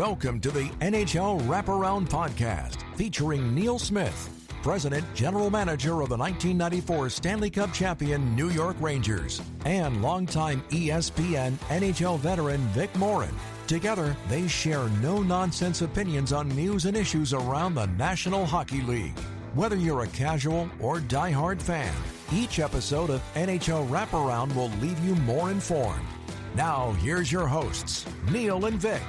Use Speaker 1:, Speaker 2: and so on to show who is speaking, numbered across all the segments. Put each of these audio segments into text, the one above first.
Speaker 1: Welcome to the NHL Wraparound Podcast, featuring Neil Smith, President General Manager of the 1994 Stanley Cup champion New York Rangers, and longtime ESPN NHL veteran Vic Morren. Together, they share no-nonsense opinions on news and issues around the National Hockey League. Whether you're a casual or diehard fan, each episode of NHL Wraparound will leave you more informed. Now, here's your hosts, Neil and Vic.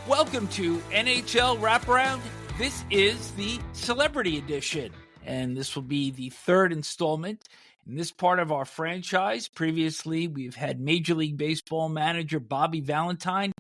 Speaker 2: Welcome to NHL Wraparound. This is the Celebrity Edition, and this will be the third installment in this part of our franchise. Previously, we've had Major League Baseball manager Bobby Valentine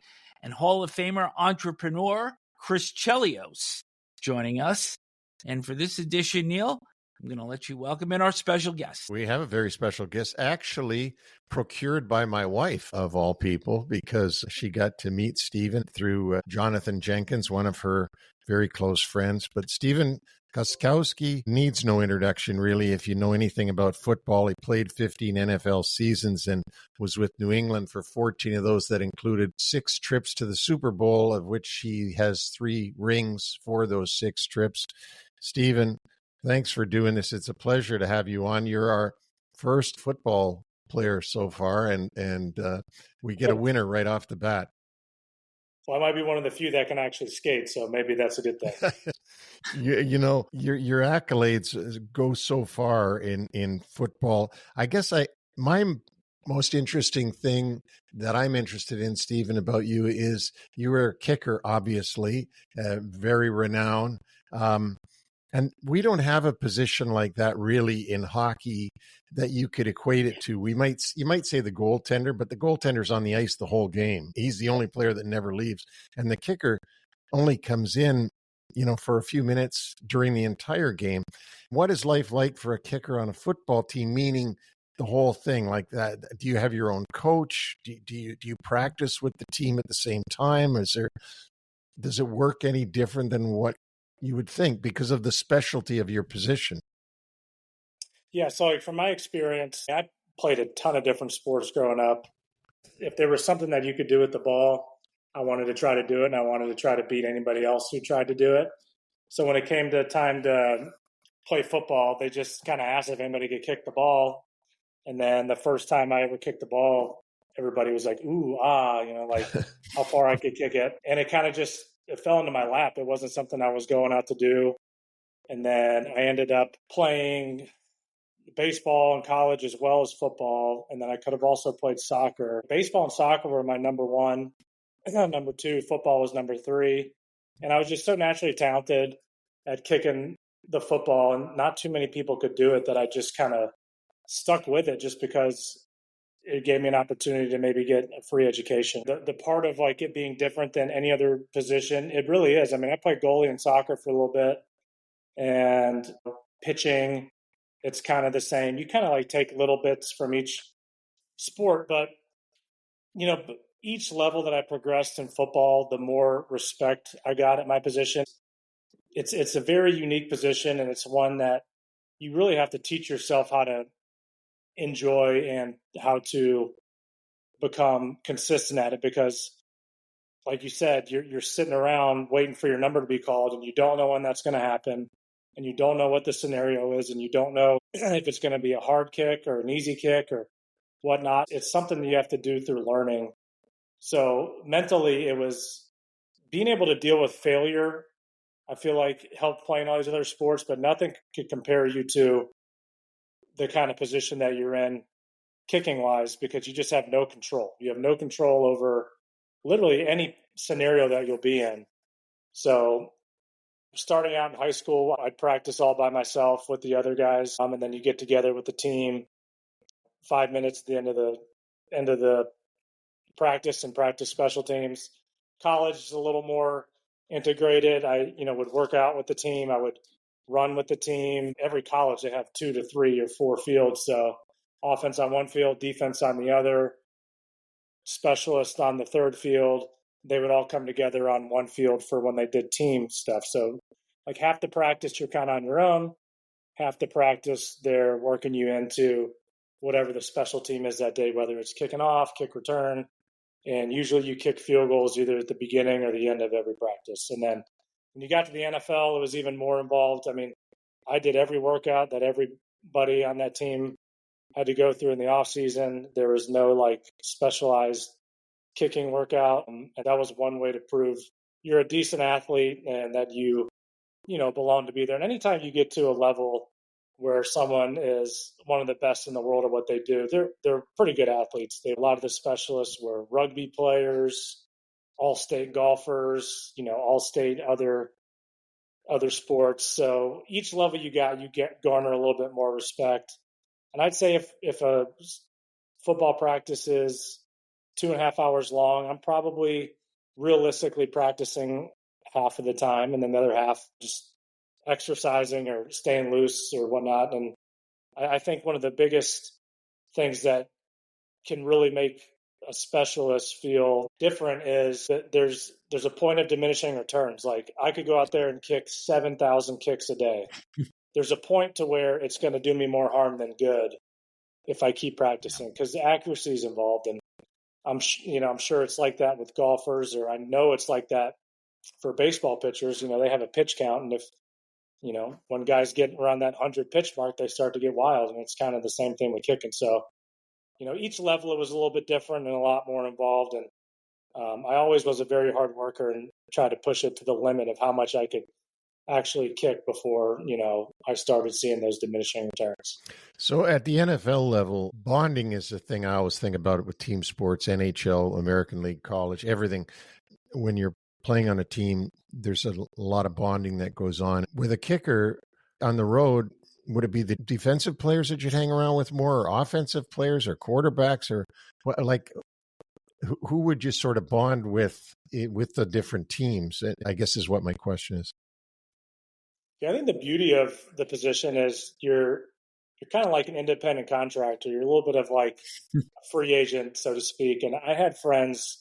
Speaker 2: and Hall of Famer entrepreneur Chris Chelios joining us. And for this edition, Neil, I'm going to let you welcome in our special guest.
Speaker 3: We have a very special guest, actually procured by my wife, of all people, because she got to meet Stephen through Jonathan Jenkins, one of her very close friends. But Stephen Gostkowski needs no introduction, really, if you know anything about football. He played 15 NFL seasons and was with New England for 14 of those. That included 6 trips to the Super Bowl, of which he has 3 rings for those 6 trips. Stephen, thanks for doing this. It's a pleasure to have you on. You're our first football player so far, and we get a winner right off the bat.
Speaker 4: Well, I might be one of the few that can actually skate, so maybe that's a good thing.
Speaker 3: you know, your accolades go so far in football. I guess my most interesting thing that I'm interested in, Stephen, about you is you were a kicker, obviously, very renowned. And we don't have a position like that really in hockey that you could equate it to. You might say the goaltender, but the goaltender's on the ice the whole game. He's the only player that never leaves. And the kicker only comes in, for a few minutes during the entire game. What is life like for a kicker on a football team, meaning the whole thing like that? Do you have your own coach? Do you practice with the team at the same time? Does it work any different than what you would think because of the specialty of your position?
Speaker 4: Yeah, so from my experience, I played a ton of different sports growing up. If there was something that you could do with the ball, I wanted to try to do it, and I wanted to try to beat anybody else who tried to do it. So when it came to time to play football, they just kind of asked if anybody could kick the ball. And then the first time I ever kicked the ball, everybody was like, ooh, like how far I could kick it. And it kind of just it fell into my lap. It wasn't something I was going out to do. And then I ended up playing baseball in college as well as football. And then I could have also played soccer. Baseball and soccer were my number 1. Number 2, football was number 3. And I was just so naturally talented at kicking the football. And not too many people could do it that I just kind of stuck with it just because it gave me an opportunity to maybe get a free education. The part of like it being different than any other position, it really is. I mean, I played goalie in soccer for a little bit, and pitching, it's kind of the same. You kind of like take little bits from each sport, but each level that I progressed in football, the more respect I got at my position. It's a very unique position, and it's one that you really have to teach yourself how to enjoy and how to become consistent at it, because like you said, you're sitting around waiting for your number to be called, and you don't know when that's going to happen, and you don't know what the scenario is, and you don't know if it's going to be a hard kick or an easy kick or whatnot. It's something that you have to do through learning. So mentally, it was being able to deal with failure. I feel like helped playing all these other sports, but nothing could compare you to the kind of position that you're in kicking wise, because you just have no control. You have no control over literally any scenario that you'll be in. So starting out in high school, I'd practice all by myself with the other guys. And then you get together with the team 5 minutes at the end of the practice and practice special teams. College is a little more integrated. I, would work out with the team. I would run with the team. Every college, they have 2 to 3 or 4 fields. So offense on one field, defense on the other, specialist on the third field. They would all come together on one field for when they did team stuff. So like half the practice, you're kind of on your own. Half the practice, they're working you into whatever the special team is that day, whether it's kicking off, kick return. And usually you kick field goals either at the beginning or the end of every practice. And then when you got to the NFL, it was even more involved. I mean, I did every workout that everybody on that team had to go through in the off season. There was no like specialized kicking workout. And that was one way to prove you're a decent athlete and that you belong to be there. And anytime you get to a level where someone is one of the best in the world at what they do, they're pretty good athletes. A lot of the specialists were rugby players, all-state golfers, all-state other sports. So each level you garner a little bit more respect. And I'd say if a football practice is 2.5 hours long, I'm probably realistically practicing half of the time, and then the other half just exercising or staying loose or whatnot. And I think one of the biggest things that can really make a specialist feel different is that there's a point of diminishing returns. Like I could go out there and kick 7,000 kicks a day. There's a point to where it's going to do me more harm than good if I keep practicing, because the accuracy is involved. And I'm sure it's like that with golfers, or I know it's like that for baseball pitchers. They have a pitch count, and if when guys get around that 100 pitch mark, they start to get wild, and it's kind of the same thing with kicking. So, each level it was a little bit different and a lot more involved. And I always was a very hard worker and tried to push it to the limit of how much I could actually kick before, I started seeing those diminishing returns.
Speaker 3: So at the NFL level, bonding is the thing I always think about it with team sports, NHL, American League, college, everything. When you're playing on a team, there's a lot of bonding that goes on. With a kicker on the road, would it be the defensive players that you'd hang around with more, or offensive players, or quarterbacks, or like who would you sort of bond with the different teams? I guess is what my question is.
Speaker 4: Yeah, I think the beauty of the position is you're kind of like an independent contractor. You're a little bit of like a free agent, so to speak. And I had friends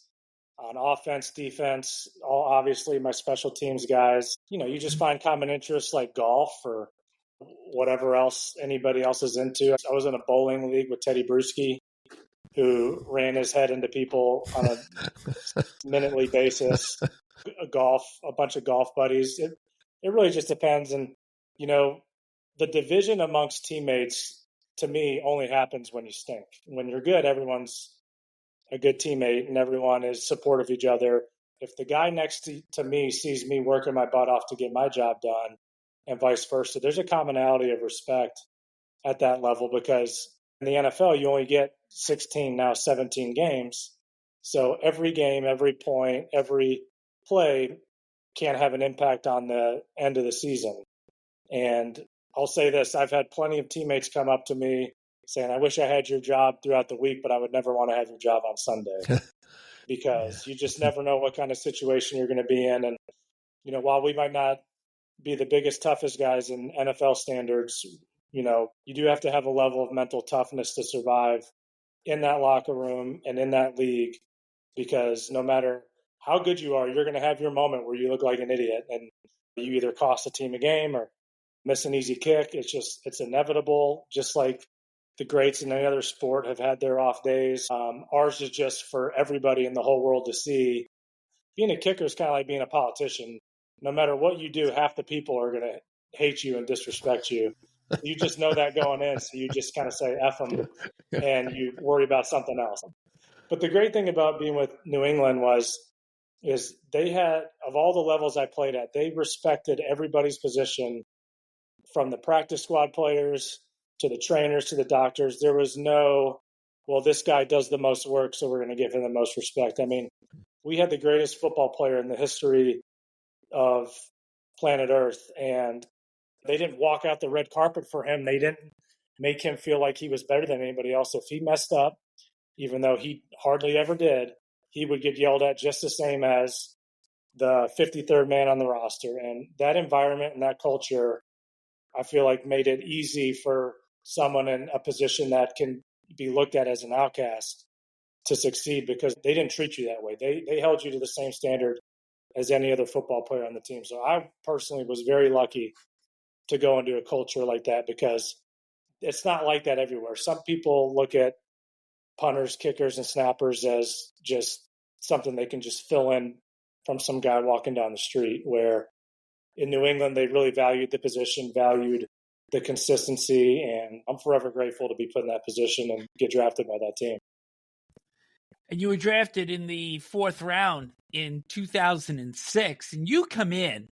Speaker 4: on offense, defense, all obviously my special teams guys. You just find common interests like golf or whatever else anybody else is into. I was in a bowling league with Teddy Bruschi, who ran his head into people on a minutely basis. A bunch of golf buddies. It really just depends. And, the division amongst teammates, to me, only happens when you stink. When you're good, everyone's a good teammate and everyone is supportive of each other. If the guy next to me sees me working my butt off to get my job done and vice versa, there's a commonality of respect at that level, because in the NFL, you only get 16, now 17 games. So every game, every point, every play can have an impact on the end of the season. And I'll say this, I've had plenty of teammates come up to me saying, I wish I had your job throughout the week, but I would never want to have your job on Sunday. Because you just never know what kind of situation you're going to be in. And, while we might not be the biggest, toughest guys in NFL standards, you do have to have a level of mental toughness to survive in that locker room and in that league, because no matter how good you are, you're going to have your moment where you look like an idiot and you either cost a team a game or miss an easy kick. It's inevitable, just like the greats in any other sport have had their off days. Ours is just for everybody in the whole world to see. Being a kicker is kind of like being a politician. No matter what you do, half the people are going to hate you and disrespect you. You just know that going in, so you just kind of say F them and you worry about something else. But the great thing about being with New England is they had, of all the levels I played at, they respected everybody's position, from the practice squad players to the trainers to the doctors. There was no, well, this guy does the most work, so we're going to give him the most respect. I mean, we had the greatest football player in the history of planet Earth, and they didn't walk out the red carpet for him. They didn't make him feel like he was better than anybody else. If he messed up, even though he hardly ever did, he would get yelled at just the same as the 53rd man on the roster. And that environment and that culture, I feel like, made it easy for someone in a position that can be looked at as an outcast to succeed, because they didn't treat you that way. They held you to the same standard as any other football player on the team. So I personally was very lucky to go into a culture like that, because it's not like that everywhere. Some people look at punters, kickers, and snappers as just something they can just fill in from some guy walking down the street, where in New England, they really valued the position, valued the consistency, and I'm forever grateful to be put in that position and get drafted by that team.
Speaker 2: And you were drafted in the 4th round in 2006, and you come in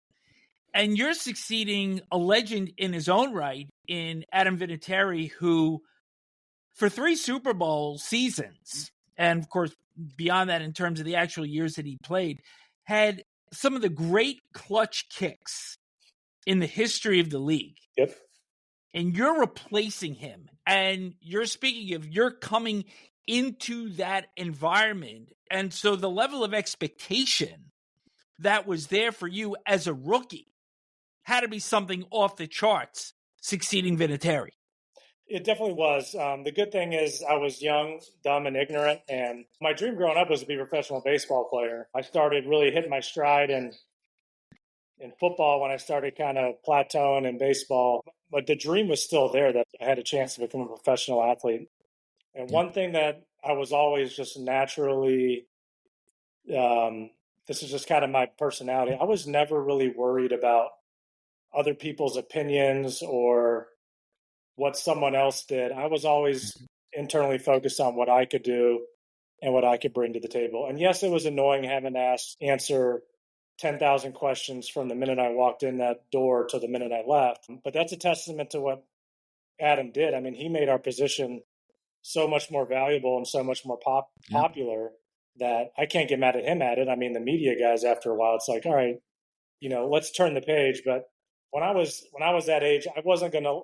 Speaker 2: and you're succeeding a legend in his own right in Adam Vinatieri, who for 3 Super Bowl seasons, and of course beyond that in terms of the actual years that he played, had some of the great clutch kicks in the history of the league.
Speaker 4: Yep.
Speaker 2: And you're replacing him, and you're speaking of you're coming into that environment. And so the level of expectation that was there for you as a rookie had to be something off the charts, succeeding Vinatieri.
Speaker 4: It definitely was. The good thing is I was young, dumb, and ignorant, and my dream growing up was to be a professional baseball player. I started really hitting my stride in football when I started kind of plateauing in baseball, but the dream was still there that I had a chance to become a professional athlete. And one thing that I was always just naturally, this is just kind of my personality, I was never really worried about other people's opinions or what someone else did. I was always internally focused on what I could do and what I could bring to the table. And yes, it was annoying having to answer 10,000 questions from the minute I walked in that door to the minute I left. But that's a testament to what Adam did. I mean, he made our position so much more valuable and so much more popular that I can't get mad at him at it. I mean, the media guys, after a while, it's like, all right, let's turn the page. But when I was that age, I wasn't going to,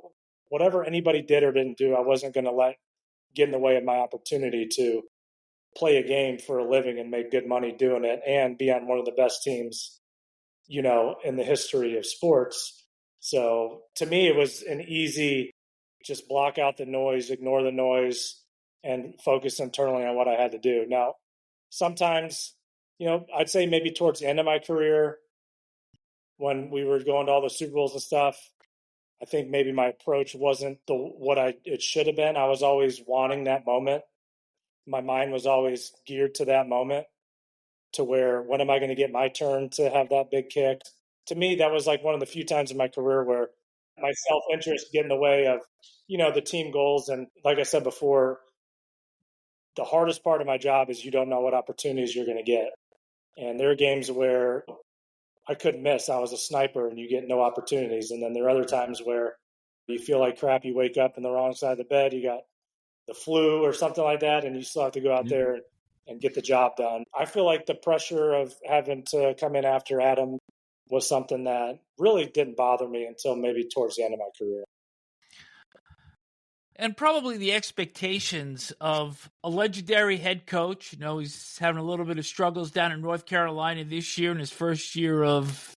Speaker 4: whatever anybody did or didn't do, I wasn't going to let get in the way of my opportunity to play a game for a living and make good money doing it and be on one of the best teams, in the history of sports. So to me, it was an easy, just block out the noise, ignore the noise, and focus internally on what I had to do. Now, sometimes, I'd say maybe towards the end of my career, when we were going to all the Super Bowls and stuff, I think maybe my approach wasn't it should have been. I was always wanting that moment. My mind was always geared to that moment, to where, when am I going to get my turn to have that big kick? To me, that was like one of the few times in my career where my self-interest get in the way of, the team goals. And like I said before, the hardest part of my job is you don't know what opportunities you're going to get. And there are games where I couldn't miss. I was a sniper and you get no opportunities. And then there are other times where you feel like crap, you wake up in the wrong side of the bed, you got the flu or something like that, and you still have to go out there and get the job done. I feel like the pressure of having to come in after Adam was something that really didn't bother me until maybe towards the end of my career.
Speaker 2: And probably the expectations of a legendary head coach. He's having a little bit of struggles down in North Carolina this year in his first year of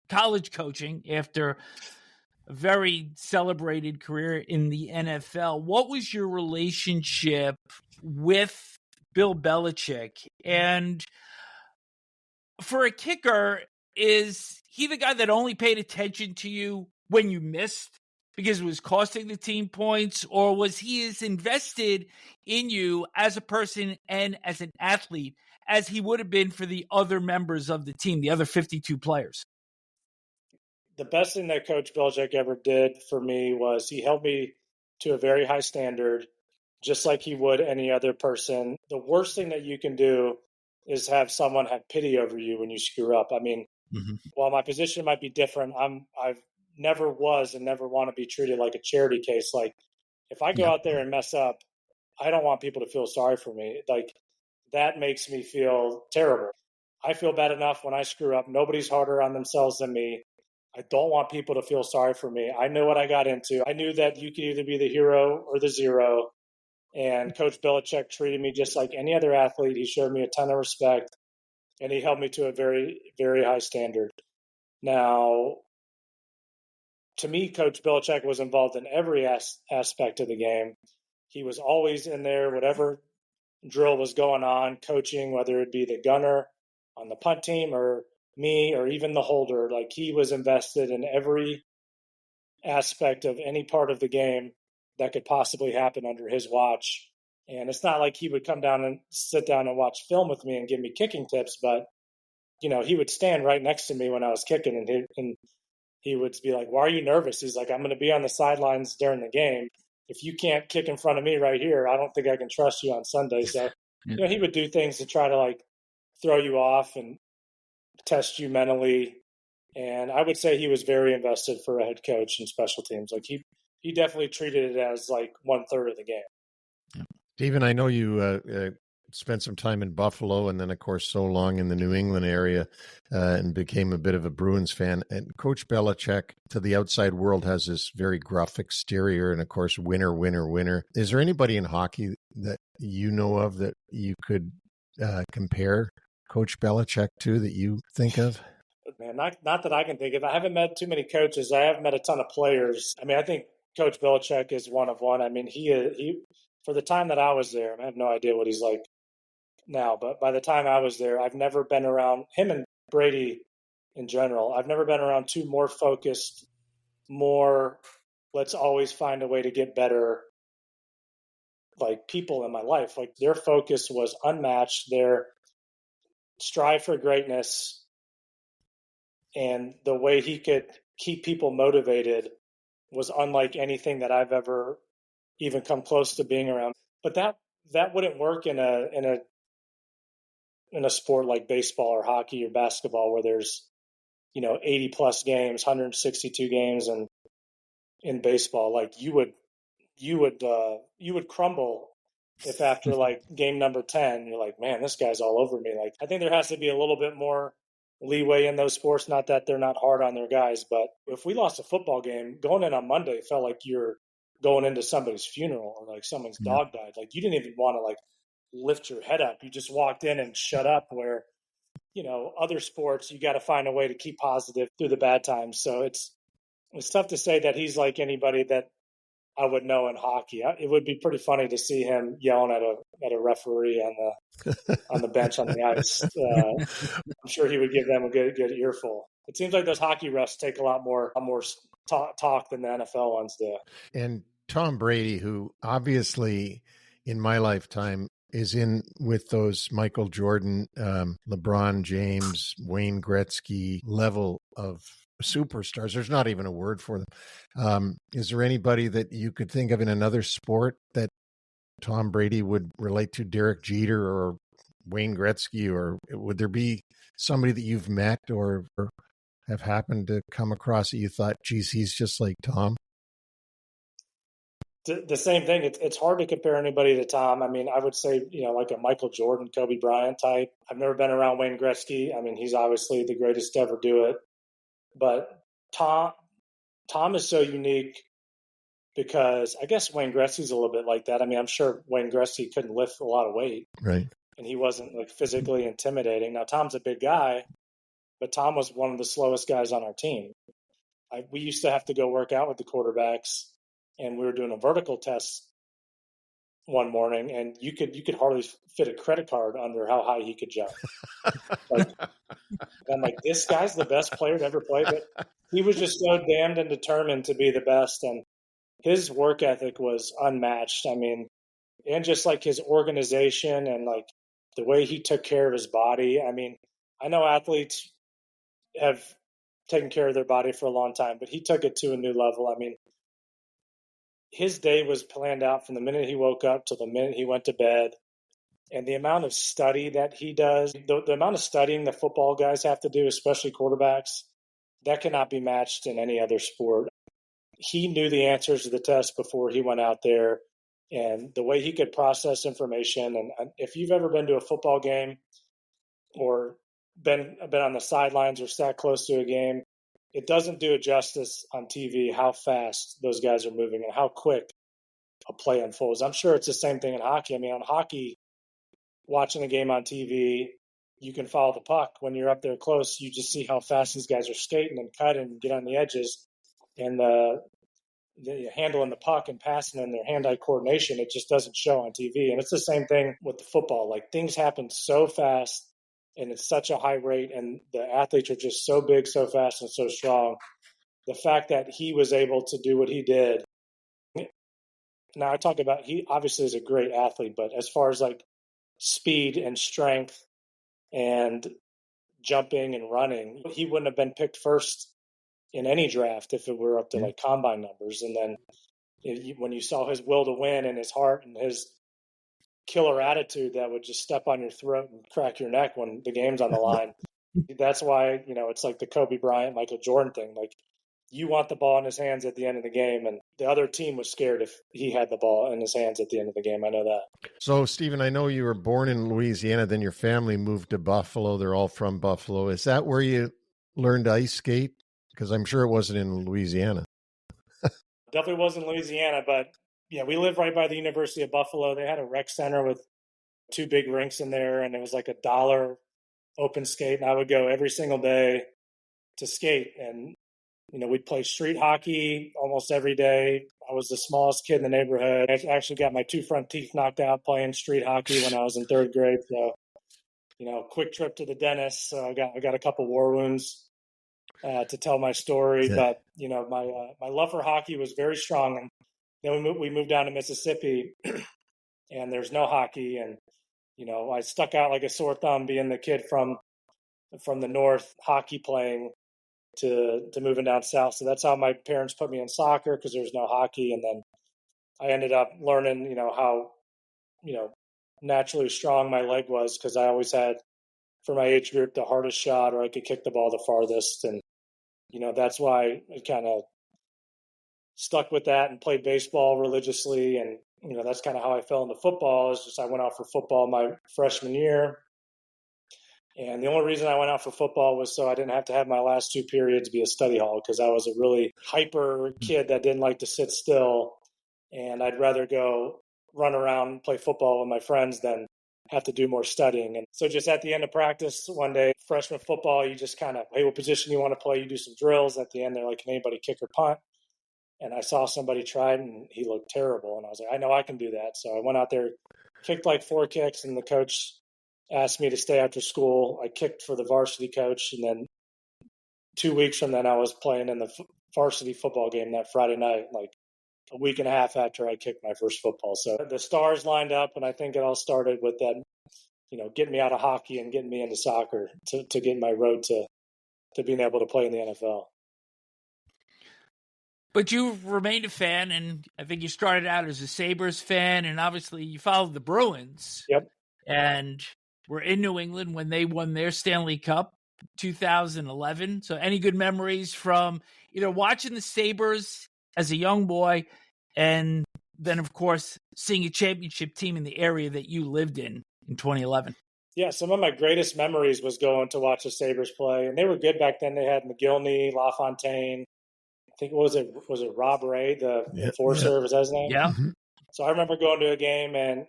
Speaker 2: college coaching after a very celebrated career in the NFL. What was your relationship with Bill Belichick? And for a kicker, is he the guy that only paid attention to you when you missed because it was costing the team points, or was he as invested in you as a person and as an athlete as he would have been for the other members of the team, the other 52 players?
Speaker 4: The best thing that Coach Belichick ever did for me was he held me to a very high standard, just like he would any other person. The worst thing that you can do is have someone have pity over you when you screw up. I mean, while my position might be different, I've never was and never want to be treated like a charity case. Like, if I go out there and mess up, I don't want people to feel sorry for me. Like, that makes me feel terrible. I feel bad enough when I screw up. Nobody's harder on themselves than me. I don't want people to feel sorry for me. I knew what I got into. I knew that you could either be the hero or the zero. And Coach Belichick treated me just like any other athlete. He showed me a ton of respect, and he held me to a very, very high standard. Now, to me, Coach Belichick was involved in every aspect of the game. He was always in there, whatever drill was going on, coaching, whether it be the gunner on the punt team or me or even the holder. Like, he was invested in every aspect of any part of the game. that could possibly happen under his watch. And it's not like he would come down and sit down and watch film with me and give me kicking tips, but, he would stand right next to me when I was kicking, and he would be like, "Why are you nervous?" He's like, "I'm going to be on the sidelines during the game. If you can't kick in front of me right here, I don't think I can trust you on Sunday." So, he would do things to try to like throw you off and test you mentally. And I would say he was very invested for a head coach in special teams. Like he definitely treated it as like 1/3 of the game.
Speaker 3: Stephen, I know you spent some time in Buffalo and then, of course, so long in the New England area and became a bit of a Bruins fan. And Coach Belichick, to the outside world, has this very gruff exterior and, of course, winner, winner, winner. Is there anybody in hockey that you know of that you could compare Coach Belichick to that you think of?
Speaker 4: Man, not that I can think of. I haven't met too many coaches. I have met a ton of players. I mean, I think Coach Belichick is one of one. I mean, he for the time that I was there, I have no idea what he's like now, but by the time I was there, I've never been around him and Brady in general. I've never been around two more focused, more let's always find a way to get better, like people in my life. Like their focus was unmatched, their strive for greatness, and the way he could keep people motivated was unlike anything that I've ever even come close to being around. But that wouldn't work in a sport like baseball or hockey or basketball where there's 80 plus games, 162 games, and in baseball, like you would crumble if after like game number 10 you're like, man, this guy's all over me. Like I think there has to be a little bit more leeway in those sports. Not that they're not hard on their guys, but if we lost a football game going in on Monday, it felt like you're going into somebody's funeral or like someone's dog died. Like you didn't even want to like lift your head up. You just walked in and shut up, where other sports you got to find a way to keep positive through the bad times. So it's tough to say that he's like anybody that I would know in hockey. It would be pretty funny to see him yelling at a referee on the bench on the ice. I'm sure he would give them a good earful. It seems like those hockey refs take a lot more talk than the NFL ones do.
Speaker 3: And Tom Brady, who obviously in my lifetime is in with those Michael Jordan, LeBron James, Wayne Gretzky level of superstars. There's not even a word for them. Is there anybody that you could think of in another sport that Tom Brady would relate to? Derek Jeter or Wayne Gretzky, or would there be somebody that you've met or have happened to come across that you thought, geez, he's just like Tom?
Speaker 4: The same thing. It's hard to compare anybody to Tom. I mean, I would say, like a Michael Jordan, Kobe Bryant type. I've never been around Wayne Gretzky. I mean, he's obviously the greatest to ever do it. But Tom is so unique because I guess Wayne Gretzky's a little bit like that. I mean, I'm sure Wayne Gretzky couldn't lift a lot of weight.
Speaker 3: Right.
Speaker 4: And he wasn't like physically intimidating. Now, Tom's a big guy, but Tom was one of the slowest guys on our team. We used to have to go work out with the quarterbacks, and we were doing a vertical test one morning, and you could hardly fit a credit card under how high he could jump. I'm like, this guy's the best player to ever play, but he was just so damned and determined to be the best, and his work ethic was unmatched. I mean, and just like his organization and like the way he took care of his body. I mean, I know athletes have taken care of their body for a long time, but he took it to a new level. I mean, his day was planned out from the minute he woke up to the minute he went to bed. And the amount of study that he does, the amount of studying the football guys have to do, especially quarterbacks, that cannot be matched in any other sport. He knew the answers to the test before he went out there, and the way he could process information. And if you've ever been to a football game or been on the sidelines or sat close to a game, it doesn't do it justice on TV how fast those guys are moving and how quick a play unfolds. I'm sure it's the same thing in hockey. I mean, on hockey, watching a game on TV, you can follow the puck. When you're up there close, you just see how fast these guys are skating and cutting and get on the edges. And the handling the puck and passing and their hand-eye coordination, it just doesn't show on TV. And it's the same thing with the football. Like, things happen so fast and it's such a high rate, and the athletes are just so big, so fast, and so strong. The fact that he was able to do what he did now I talk about, he obviously is a great athlete, but as far as like speed and strength and jumping and running, he wouldn't have been picked first in any draft if it were up to like combine numbers. And then when you saw his will to win and his heart and his killer attitude that would just step on your throat and crack your neck when the game's on the line, that's why, it's like the Kobe Bryant, Michael Jordan thing. Like, you want the ball in his hands at the end of the game, and the other team was scared if he had the ball in his hands at the end of the game. I know that.
Speaker 3: So, Stephen, I know you were born in Louisiana, then your family moved to Buffalo. They're all from Buffalo. Is that where you learned to ice skate? Because I'm sure it wasn't in Louisiana.
Speaker 4: Definitely wasn't Louisiana, but yeah, we live right by the University of Buffalo. They had a rec center with 2 big rinks in there, and it was like $1 open skate, and I would go every single day to skate. And we'd play street hockey almost every day. I was the smallest kid in the neighborhood. I actually got my 2 front teeth knocked out playing street hockey when I was in 3rd grade. So, quick trip to the dentist. So I got a couple war wounds to tell my story. Yeah. But, my love for hockey was very strong. And then we moved down to Mississippi and there's no hockey. And, I stuck out like a sore thumb being the kid from the North, hockey playing, to moving down south. So that's how my parents put me in soccer, because there's no hockey. And then I ended up learning, how, naturally strong my leg was, because I always had, for my age group, the hardest shot, or I could kick the ball the farthest. And, that's why I kind of stuck with that and played baseball religiously. And, that's kind of how I fell into football. Is just I went out for football my freshman year. And the only reason I went out for football was so I didn't have to have my last 2 periods be a study hall, because I was a really hyper kid that didn't like to sit still. And I'd rather go run around and play football with my friends than have to do more studying. And so just at the end of practice one day, freshman football, you just kind of, hey, what position you want to play? You do some drills. At the end, they're like, can anybody kick or punt? And I saw somebody try it, and he looked terrible. And I was like, I know I can do that. So I went out there, kicked like 4 kicks, and the coach asked me to stay after school. I kicked for the varsity coach, and then 2 weeks from then I was playing in the varsity football game that Friday night, like a week and a half after I kicked my first football. So the stars lined up, and I think it all started with that, getting me out of hockey and getting me into soccer to get my road to being able to play in the NFL.
Speaker 2: But you've remained a fan, and I think you started out as a Sabres fan, and obviously you followed the Bruins.
Speaker 4: Yep.
Speaker 2: And were in New England when they won their Stanley Cup 2011. So any good memories from either watching the Sabres as a young boy and then, of course, seeing a championship team in the area that you lived in 2011?
Speaker 4: Yeah, some of my greatest memories was going to watch the Sabres play. And they were good back then. They had McGillney, LaFontaine. I think, was it Rob Ray, the enforcer? Was that his name?
Speaker 2: Yeah.
Speaker 3: Mm-hmm.
Speaker 4: So I remember going to a game, and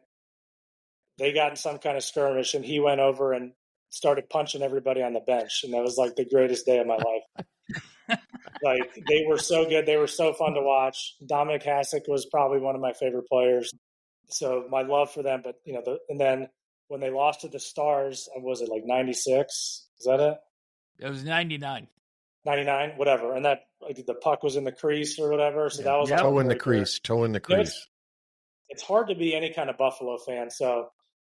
Speaker 4: they got in some kind of skirmish, and he went over and started punching everybody on the bench. And that was like the greatest day of my life. Like, they were so good. They were so fun to watch. Dominic Hasek was probably one of my favorite players. So my love for them. But, and then when they lost to the Stars, was it like 96? Is that it?
Speaker 2: It was 99.
Speaker 4: 99, whatever. And that, like, the puck was in the crease or whatever. So that was
Speaker 3: toe in the crease.
Speaker 4: It's hard to be any kind of Buffalo fan. So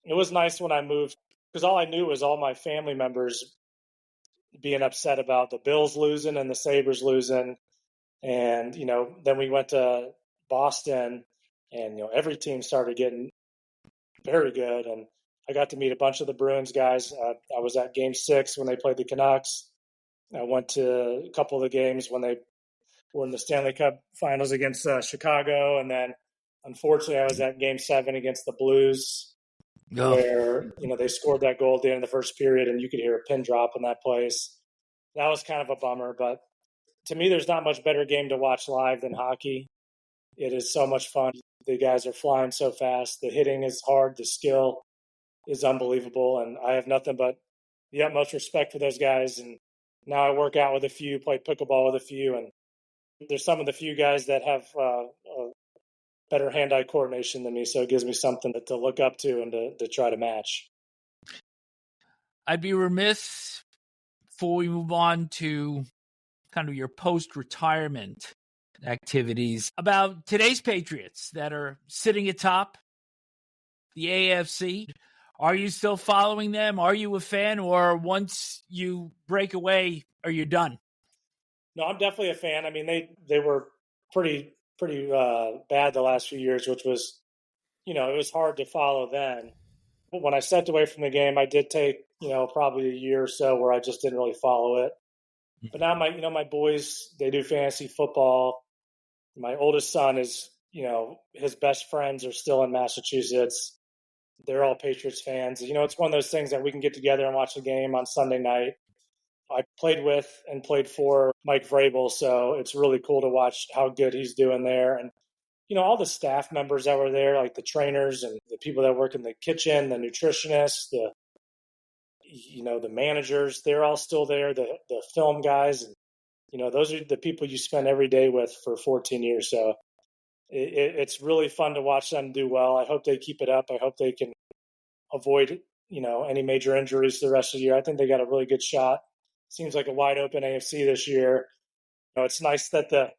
Speaker 4: it was nice when I moved, because all I knew was all my family members being upset about the Bills losing and the Sabres losing. And, then we went to Boston, and, every team started getting very good. And I got to meet a bunch of the Bruins guys. I was at Game 6 when they played the Canucks. I went to a couple of the games when they were in the Stanley Cup finals against Chicago. And then, unfortunately, I was at Game 7 against the Blues, where, they scored that goal at the end of the first period, and you could hear a pin drop in that place. That was kind of a bummer. But to me, there's not much better game to watch live than hockey. It is so much fun. The guys are flying so fast. The hitting is hard. The skill is unbelievable. And I have nothing but the utmost respect for those guys. And now I work out with a few, play pickleball with a few, and there's some of the few guys that have better hand-eye coordination than me, so it gives me something to look up to and to try to match.
Speaker 2: I'd be remiss before we move on to kind of your post-retirement activities. About today's Patriots that are sitting atop the AFC. Are you still following them? Are you a fan? Or once you break away, are you done?
Speaker 4: No, I'm definitely a fan. I mean, they were pretty bad the last few years, which was, it was hard to follow then. But when I stepped away from the game, I did take, probably a year or so where I just didn't really follow it. But now my boys, they do fantasy football. My oldest son is, his best friends are still in Massachusetts. They're all Patriots fans. It's one of those things that we can get together and watch the game on Sunday night. I played with and played for Mike Vrabel, so it's really cool to watch how good he's doing there. And, all the staff members that were there, like the trainers and the people that work in the kitchen, the nutritionists, the managers, they're all still there, the film guys. And, those are the people you spend every day with for 14 years. So it's really fun to watch them do well. I hope they keep it up. I hope they can avoid, any major injuries the rest of the year. I think they got a really good shot. Seems like a wide open AFC this year. It's nice that the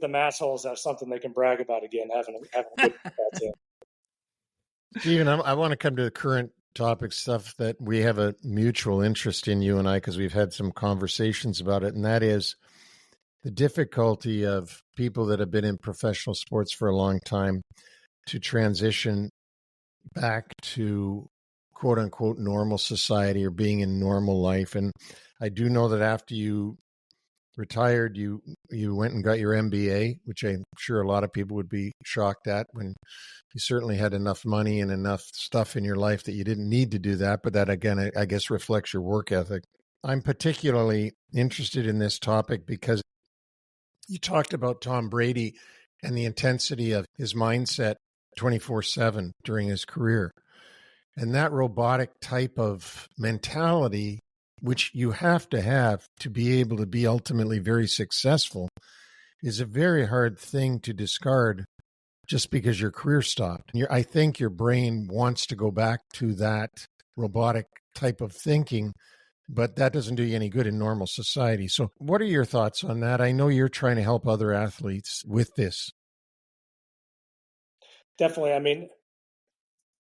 Speaker 4: massholes have something they can brag about again, having a good team.
Speaker 3: Stephen, I want to come to the current topic stuff that we have a mutual interest in, you and I, because we've had some conversations about it, and that is the difficulty of people that have been in professional sports for a long time to transition back to quote unquote normal society or being in normal life. And I do know that after you retired, you went and got your MBA, which I'm sure a lot of people would be shocked at, when you certainly had enough money and enough stuff in your life that you didn't need to do that. But that, again, I guess reflects your work ethic. I'm particularly interested in this topic because you talked about Tom Brady and the intensity of his mindset 24/7 during his career. And that robotic type of mentality, which you have to be able to be ultimately very successful, is a very hard thing to discard just because your career stopped. I think your brain wants to go back to that robotic type of thinking, but that doesn't do you any good in normal society. So what are your thoughts on that? I know you're trying to help other athletes with this.
Speaker 4: Definitely. I mean,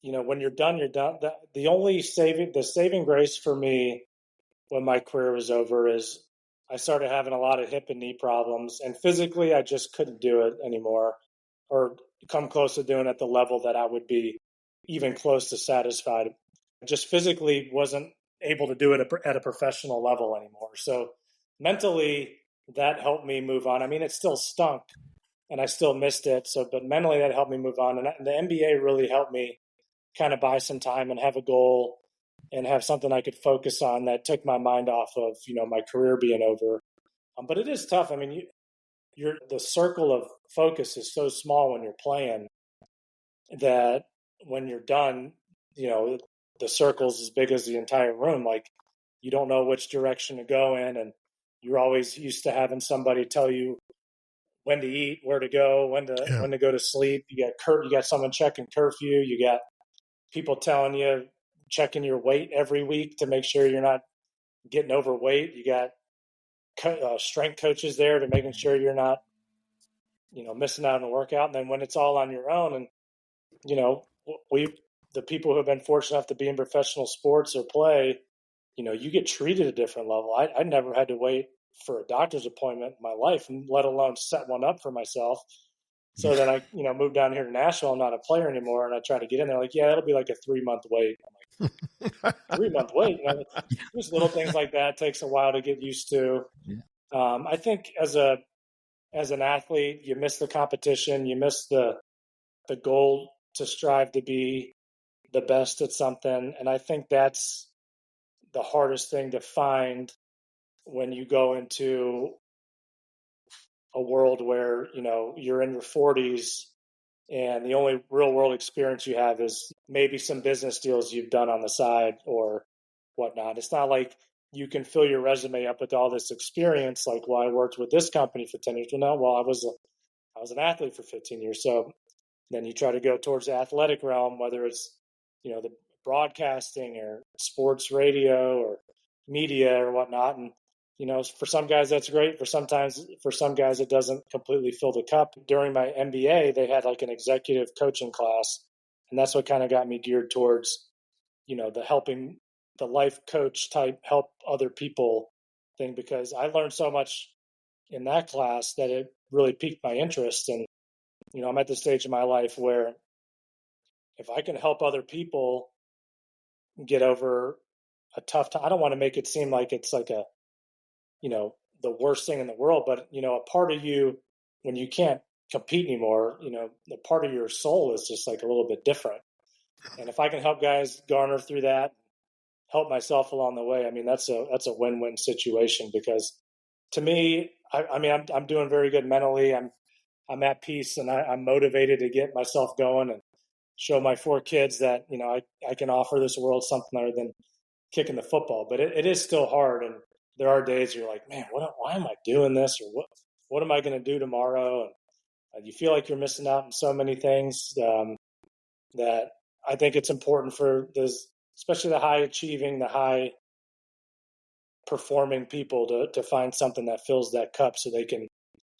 Speaker 4: when you're done, you're done. The saving grace for me when my career was over is I started having a lot of hip and knee problems, and physically I just couldn't do it anymore or come close to doing it at the level that I would be even close to satisfied. I just physically wasn't able to do it at a professional level anymore. So mentally that helped me move on. I mean, it still stunk and I still missed it. But mentally that helped me move on. And the NBA really helped me kind of buy some time and have a goal and have something I could focus on that took my mind off of, my career being over. But it is tough. I mean, the circle of focus is so small when you're playing that when you're done, the circle's as big as the entire room. Like, you don't know which direction to go in, and you're always used to having somebody tell you when to eat, where to go, when to go to sleep. You got someone checking curfew. You got people telling you, checking your weight every week to make sure you're not getting overweight. You got strength coaches there to making sure you're not, missing out on a workout. And then when it's all on your own, and the people who have been fortunate enough to be in professional sports or play, you get treated at a different level. I never had to wait for a doctor's appointment in my life, let alone set one up for myself. So then I, moved down here to Nashville. I'm not a player anymore, and I try to get in there. Like, yeah, it'll be like a 3-month wait. I'm like, 3-month wait? Just little things like that takes a while to get used to. I think as an athlete, you miss the competition, you miss the goal to strive to be the best at something, and I think that's the hardest thing to find when you go into a world where, you're in your 40s and the only real world experience you have is maybe some business deals you've done on the side or whatnot. It's not like you can fill your resume up with all this experience. Like, well, I worked with this company for 10 years. Well, I was an athlete for 15 years. So then you try to go towards the athletic realm, whether it's, the broadcasting or sports radio or media or whatnot. And, For some guys, that's great. For some guys, it doesn't completely fill the cup. During my MBA, they had like an executive coaching class. And that's what kind of got me geared towards, the life coach type, help other people thing, because I learned so much in that class that it really piqued my interest. And, I'm at the stage in my life where if I can help other people get over a tough time, I don't want to make it seem like it's like the worst thing in the world, but, a part of you, when you can't compete anymore, the part of your soul is just like a little bit different. And if I can help guys garner through that, help myself along the way, I mean, that's a win-win situation, because to me, I'm doing very good mentally. I'm at peace, and I'm motivated to get myself going and show my 4 kids that, I can offer this world something other than kicking the football. But it is still hard. And there are days you're like, man, why am I doing this? Or what am I going to do tomorrow? And you feel like you're missing out on so many things that I think it's important for those, especially the high achieving, the high performing people to find something that fills that cup, so they can,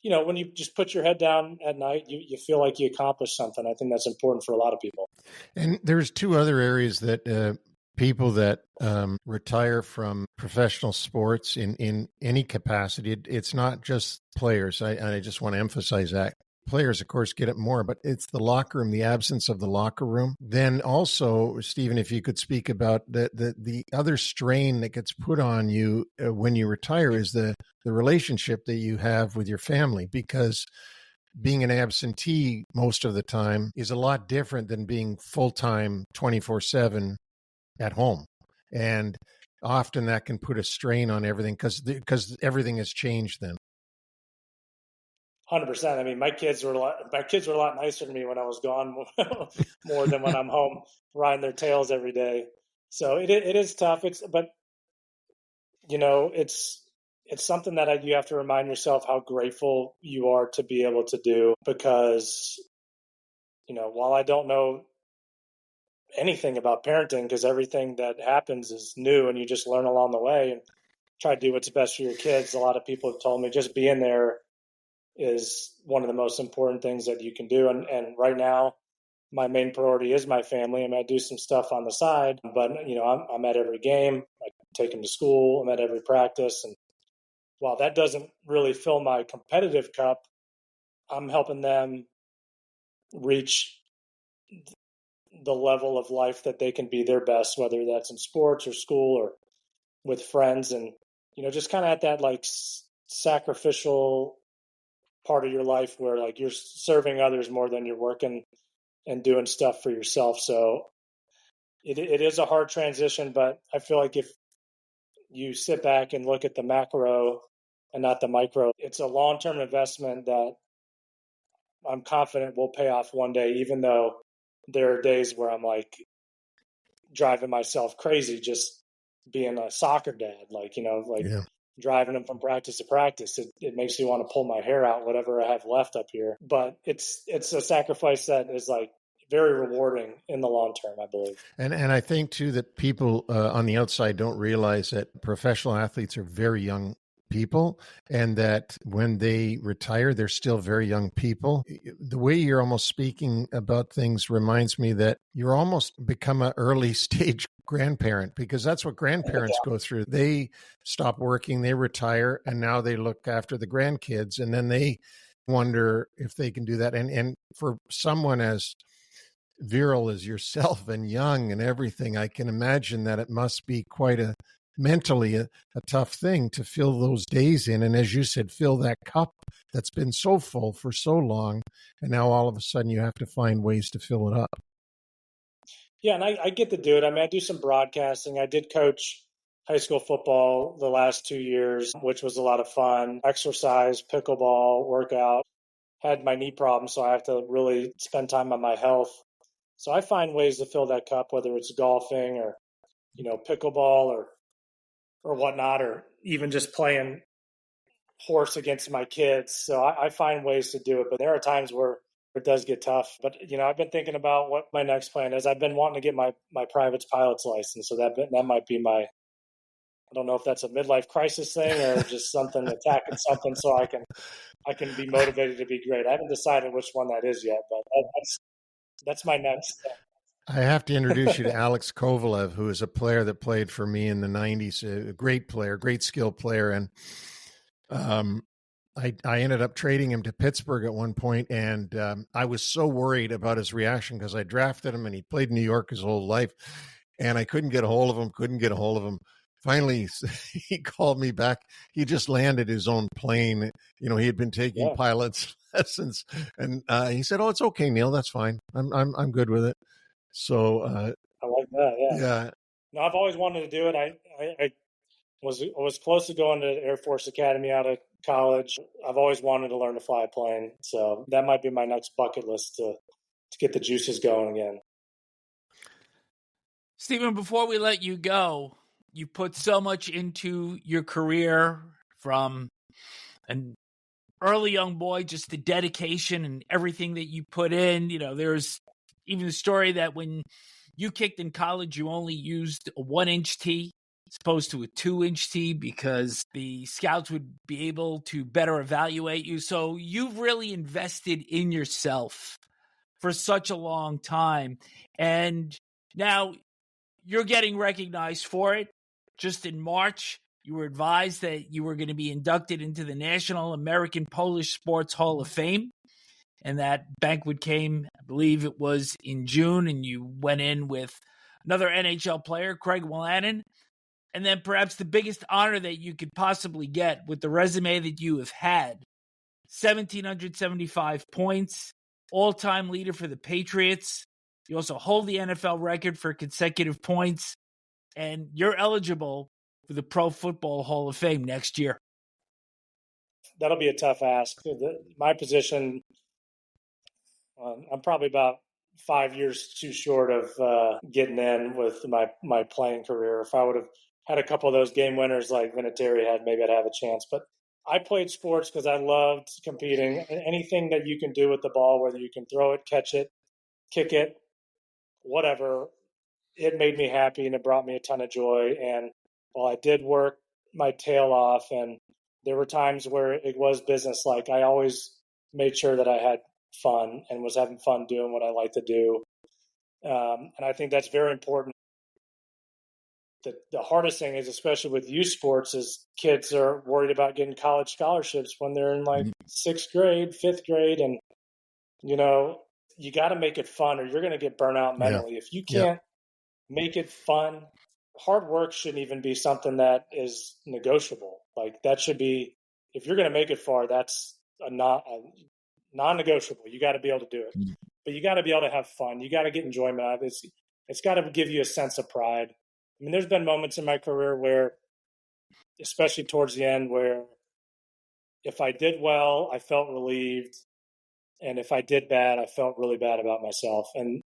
Speaker 4: when you just put your head down at night, you feel like you accomplished something. I think that's important for a lot of people. And
Speaker 3: there's 2 other areas that people that retire from professional sports in any capacity, it's not just players. I just want to emphasize that. Players, of course, get it more, but it's the locker room, the absence of the locker room. Then also, Stephen, if you could speak about the other strain that gets put on you when you retire is the relationship that you have with your family, because being an absentee most of the time is a lot different than being full-time 24/7 at home. And often that can put a strain on everything because everything has changed then.
Speaker 4: 100%. I mean, my kids were a lot nicer to me when I was gone more than when I'm home riding their tails every day. So it is tough. It's something that you have to remind yourself how grateful you are to be able to do, because, while I don't know anything about parenting, because everything that happens is new and you just learn along the way and try to do what's best for your kids. A lot of people have told me just being there is one of the most important things that you can do. And right now, my main priority is my family. I mean, I do some stuff on the side, but, I'm at every game. I take them to school. I'm at every practice. And while that doesn't really fill my competitive cup, I'm helping them reach the level of life that they can be their best, whether that's in sports or school or with friends. And, just kind of at that like sacrificial part of your life where like you're serving others more than you're working and doing stuff for yourself. So it is a hard transition, but I feel like if you sit back and look at the macro and not the micro, it's a long-term investment that I'm confident will pay off one day, even though there are days where I'm like driving myself crazy just being a soccer dad, yeah. Driving them from practice to practice. It makes me want to pull my hair out, whatever I have left up here. But it's a sacrifice that is like very rewarding in the long term, I believe.
Speaker 3: And I think too that people on the outside don't realize that professional athletes are very young people, and that when they retire, they're still very young people. The way you're almost speaking about things reminds me that you're almost become an early stage grandparent, because that's what grandparents go through. They stop working, they retire, and now they look after the grandkids, and then they wonder if they can do that. And for someone as virile as yourself and young and everything, I can imagine that it must be quite mentally a tough thing to fill those days in. And as you said, fill that cup that's been so full for so long. And now all of a sudden you have to find ways to fill it up.
Speaker 4: Yeah, and I get to do it. I mean, I do some broadcasting. I did coach high school football the last 2 years, which was a lot of fun. Exercise, pickleball, workout. Had my knee problem, so I have to really spend time on my health. So I find ways to fill that cup, whether it's golfing or, pickleball or whatnot, or even just playing horse against my kids. So I find ways to do it, but there are times where it does get tough. But, I've been thinking about what my next plan is. I've been wanting to get my private pilot's license. So that might be my I don't know if that's a midlife crisis thing or just something attacking something so I can be motivated to be great. I haven't decided which one that is yet, but that's my next step.
Speaker 3: I have to introduce you to Alex Kovalev, who is a player that played for me in the 90s, a great player, great skill player. And I ended up trading him to Pittsburgh at one point, and I was so worried about his reaction because I drafted him and he played in New York his whole life, and I couldn't get a hold of him. Finally, he called me back. He just landed his own plane. He had been taking pilot's lessons, and he said, "Oh, it's okay, Neil. That's fine. I'm good with it." So
Speaker 4: I like that.
Speaker 3: Yeah.
Speaker 4: No, I've always wanted to do it. I was close to going to the Air Force Academy out of college. I've always wanted to learn to fly a plane, so that might be my next bucket list to get the juices going again.
Speaker 2: Stephen, before we let you go, you put so much into your career, from an early young boy, just the dedication and everything that you put in. There's even the story that when you kicked in college, you only used a 1-inch tee as opposed to a 2-inch tee because the scouts would be able to better evaluate you. So you've really invested in yourself for such a long time. And now you're getting recognized for it. Just in March, you were advised that you were going to be inducted into the National American Polish Sports Hall of Fame. And that banquet came, I believe it was in June, and you went in with another NHL player, Craig Wolanin. And then perhaps the biggest honor that you could possibly get with the resume that you have had, 1,775 points, all-time leader for the Patriots. You also hold the NFL record for consecutive points, and you're eligible for the Pro Football Hall of Fame next year.
Speaker 4: That'll be a tough ask. My position, I'm probably about 5 years too short of getting in with my playing career. If I would have had a couple of those game winners like Vinatieri had, maybe I'd have a chance. But I played sports because I loved competing. Anything that you can do with the ball, whether you can throw it, catch it, kick it, whatever, it made me happy and it brought me a ton of joy. And while I did work my tail off and there were times where it was business-like, I always made sure that I had fun and was having fun doing what I like to do. And I think that's very important. The hardest thing is, especially with youth sports, is kids are worried about getting college scholarships when they're in like 6th grade, 5th grade. And, you got to make it fun or you're going to get burnt out mentally. If you can't make it fun, hard work shouldn't even be something that is negotiable. Like that should be, if you're going to make it far, that's a non-negotiable. You got to be able to do it, but you got to be able to have fun. You got to get enjoyment out of it. It's got to give you a sense of pride. I mean, there's been moments in my career where, especially towards the end, where if I did well, I felt relieved. And if I did bad, I felt really bad about myself. And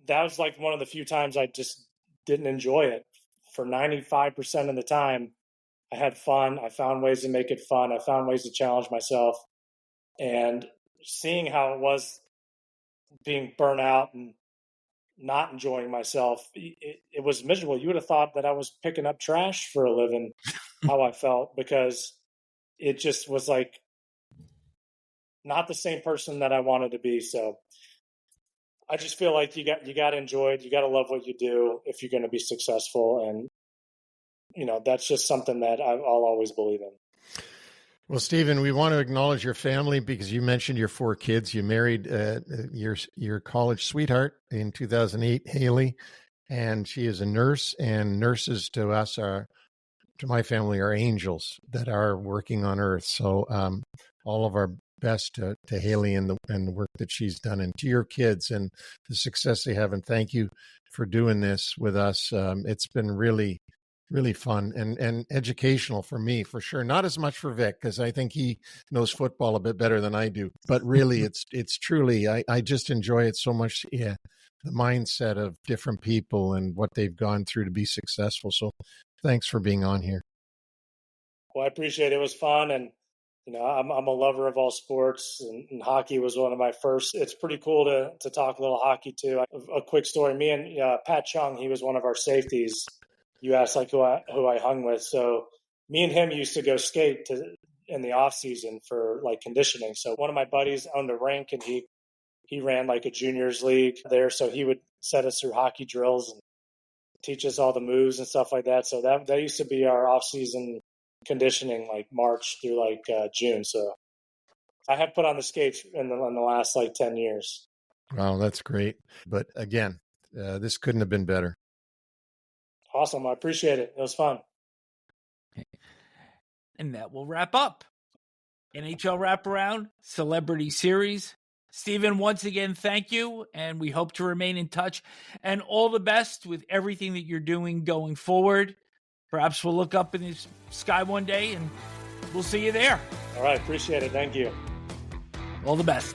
Speaker 4: that was like one of the few times I just didn't enjoy it. For 95% of the time, I had fun. I found ways to make it fun. I found ways to challenge myself. And seeing how it was being burnt out and not enjoying myself, it was miserable. You would have thought that I was picking up trash for a living, how I felt, because it just was like not the same person that I wanted to be. So I just feel like you got to enjoy it. You got to love what you do if you're going to be successful. And, that's just something that I'll always believe in.
Speaker 3: Well, Stephen, we want to acknowledge your family because you mentioned your 4 kids. You married your college sweetheart in 2008, Haley, and she is a nurse. And nurses to us to my family, are angels that are working on earth. So all of our best to Haley and the work that she's done, and to your kids and the success they have. And thank you for doing this with us. It's been really, really fun and educational for me, for sure. Not as much for Vic, because I think he knows football a bit better than I do. But really, it's truly, I just enjoy it so much. Yeah, the mindset of different people and what they've gone through to be successful. So thanks for being on here.
Speaker 4: Well, I appreciate it. It was fun. And, I'm a lover of all sports, and hockey was one of my first. It's pretty cool to talk a little hockey too. A quick story. Me and Pat Chung, he was one of our safeties. you asked like who I hung with. So me and him used to go skate in the off season for like conditioning. So one of my buddies owned a rink, and he ran like a juniors league there. So he would set us through hockey drills and teach us all the moves and stuff like that. So that used to be our off season conditioning, like March through like June. So I have put on the skates in the last like 10 years.
Speaker 3: Wow, that's great. But again, this couldn't have been better.
Speaker 4: Awesome. I appreciate it. It was fun.
Speaker 2: And that will wrap up NHL Wraparound Celebrity Series. Stephen, once again, thank you, and we hope to remain in touch. And all the best with everything that you're doing going forward. Perhaps we'll look up in the sky one day, and we'll see you there.
Speaker 4: All right, appreciate it. Thank you.
Speaker 2: All the best.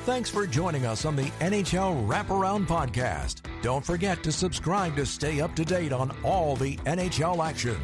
Speaker 1: Thanks for joining us on the NHL Wraparound Podcast. Don't forget to subscribe to stay up to date on all the NHL action.